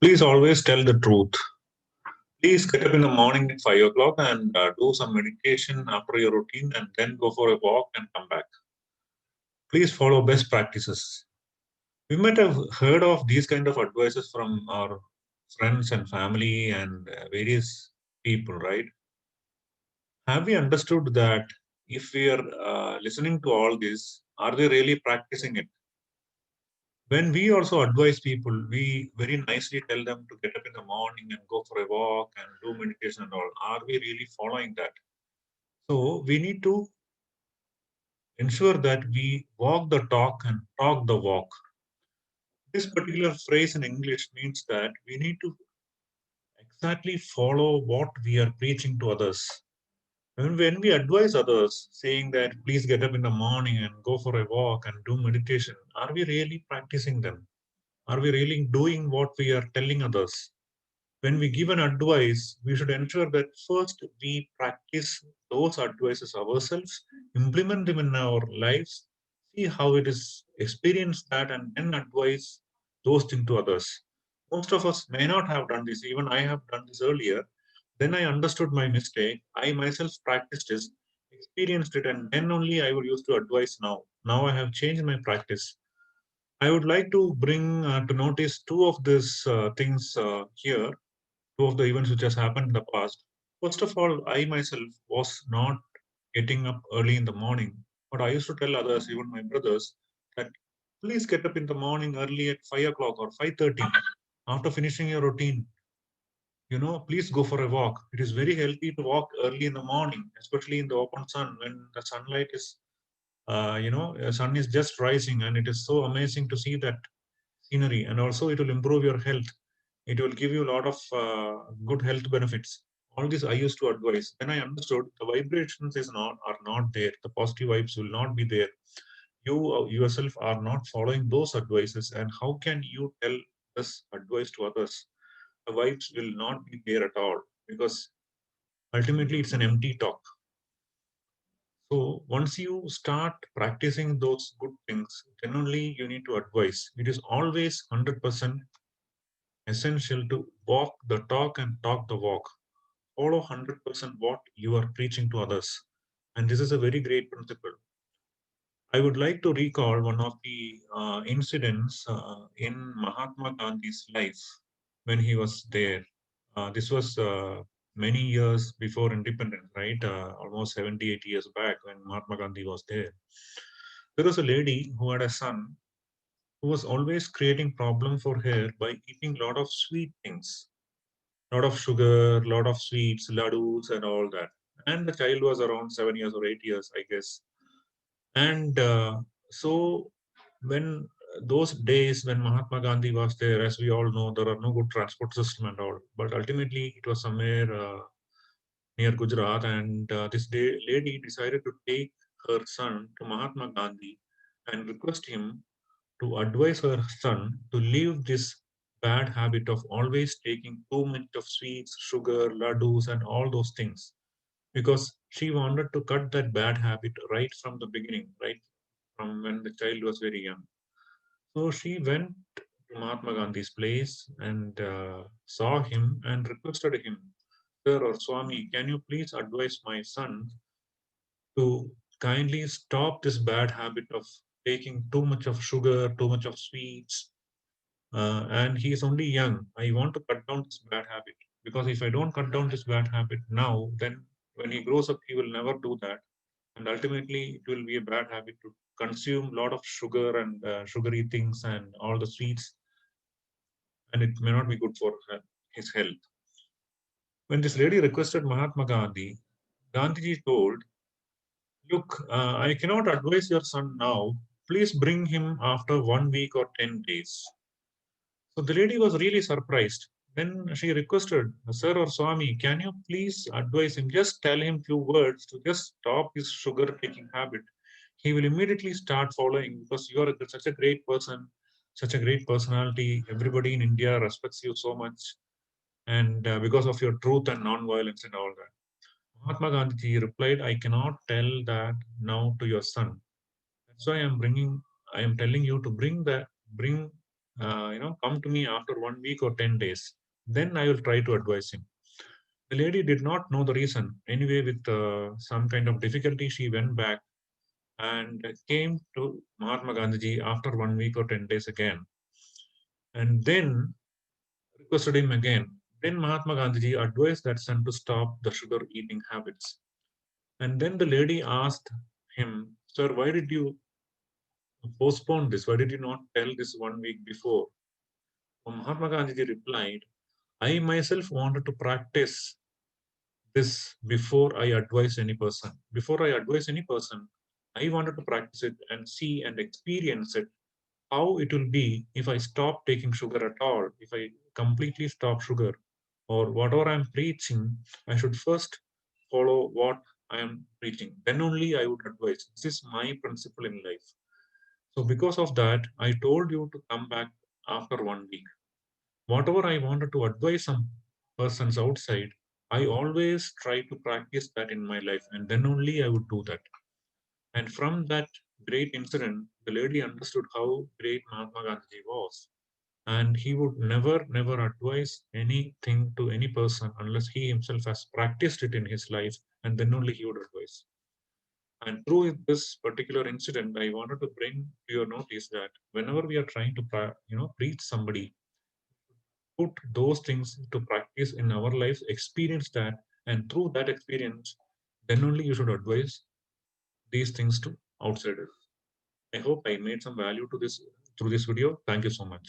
Please always tell the truth. Please get up in the morning at 5 o'clock and do some meditation after your routine and then go for a walk and come back. Please follow best practices. We might have heard of these kind of advices from our friends and family and various people, right? Have we understood that if we are listening to all this, are they really practicing it? When we also advise people, we very nicely tell them to get up in the morning and go for a walk and do meditation and all. Are we really following that? So we need to ensure that we walk the talk and talk the walk. This particular phrase in English means that we need to exactly follow what we are preaching to others. When we advise others, saying that please get up in the morning and go for a walk and do meditation, are we really practicing them? Are we really doing what we are telling others? When we give an advice, we should ensure that first we practice those advices ourselves, implement them in our lives, see how it is, experience that, and then advise those things to others. Most of us may not have done this. Even I have done this earlier. Then I understood my mistake. I myself practiced this, experienced it, and then only I would use to advise now. Now I have changed my practice. I would like to bring to notice two of these things here, two of the events which has happened in the past. First of all, I myself was not getting up early in the morning, but I used to tell others, even my brothers, that please get up in the morning early at 5 o'clock or 5:30 after finishing your routine. Please go for a walk. It is very healthy to walk early in the morning, especially in the open sun when the sunlight is, the sun is just rising, and it is so amazing to see that scenery. And also, it will improve your health. It will give you a lot of good health benefits. All this I used to advise. Then I understood the vibrations is not are not there. The positive vibes will not be there. You yourself are not following those advices, and how can you tell this advice to others? The vibes will not be there at all because ultimately it's an empty talk. So once you start practicing those good things, then only you need to advise. It is always 100% essential to walk the talk and talk the walk. Follow 100% what you are preaching to others. And this is a very great principle. I would like to recall one of the incidents in Mahatma Gandhi's life when he was there. This was many years before independence, right? Almost 78 years back when Mahatma Gandhi was there. There was a lady who had a son who was always creating problem for her by eating a lot of sweet things, lot of sugar, lot of sweets, laddus, and all that. And the child was around 7 years or 8 years, I guess. And so, when those days when Mahatma Gandhi was there, as we all know, there are no good transport system and all. But ultimately, it was somewhere near Gujarat, and lady decided to take her son to Mahatma Gandhi and request him to advise her son to leave this bad habit of always taking too much of sweets, sugar, laddus, and all those things. Because she wanted to cut that bad habit right from the beginning, right from when the child was very young. So she went to Mahatma Gandhi's place and saw him and requested him, Sir or Swami, can you please advise my son to kindly stop this bad habit of taking too much of sugar, too much of sweets, and he is only young. I want to cut down this bad habit because if I don't cut down this bad habit now, then when he grows up, he will never do that, and ultimately, it will be a bad habit to consume a lot of sugar and sugary things and all the sweets, and it may not be good for his health. When this lady requested Mahatma Gandhi, Gandhiji told, "Look, I cannot advise your son now. Please bring him after 1 week or 10 days." So the lady was really surprised. Then she requested, Sir or Swami, can you please advise him? Just tell him few words to just stop his sugar taking habit. He will immediately start following because you are such a great person, such a great personality. Everybody in India respects you so much. And because of your truth and non-violence and all that. Mahatma Gandhi replied, I cannot tell that now to your son. That's why I am telling you to bring come to me after 1 week or 10 days. Then I will try to advise him. The lady did not know the reason. Anyway, with some kind of difficulty, she went back and came to Mahatma Gandhiji after 1 week or 10 days again, and then requested him again. Then Mahatma Gandhiji advised that son to stop the sugar eating habits. And then the lady asked him, "Sir, why did you postpone this? Why did you not tell this 1 week before?" Mahatma Gandhiji replied, "I myself wanted to practice this before I advise any person. Before I advise any person, I wanted to practice it and see and experience it, how it will be if I stop taking sugar at all, if I completely stop sugar, or whatever I'm preaching, I should first follow what I am preaching. Then only I would advise. This is my principle in life. So, because of that, I told you to come back after 1 week. Whatever I wanted to advise some persons outside, I always try to practice that in my life, and then only I would do that. And from that great incident, the lady understood how great Mahatma Gandhi was. And he would never, never advise anything to any person unless he himself has practiced it in his life, and then only he would advise. And through this particular incident, I wanted to bring to your notice that whenever we are trying to, preach somebody, put those things to practice in our lives, experience that, and through that experience, then only you should advise these things to outsiders. I hope I made some value to this through this video. Thank you so much.